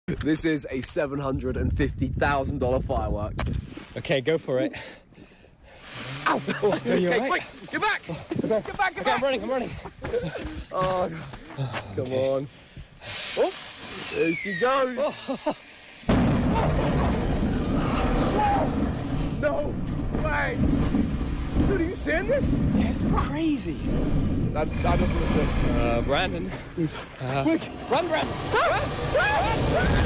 This is a $750,000 firework. Okay, go for it. Ow! you Okay, all right? quick, get back! Get back, get back! I'm running. Oh, come on. Oh, there she goes. No way! Dude, are you seeing this? It's crazy. That doesn't look good. Brandon. Quick! Run, Brandon.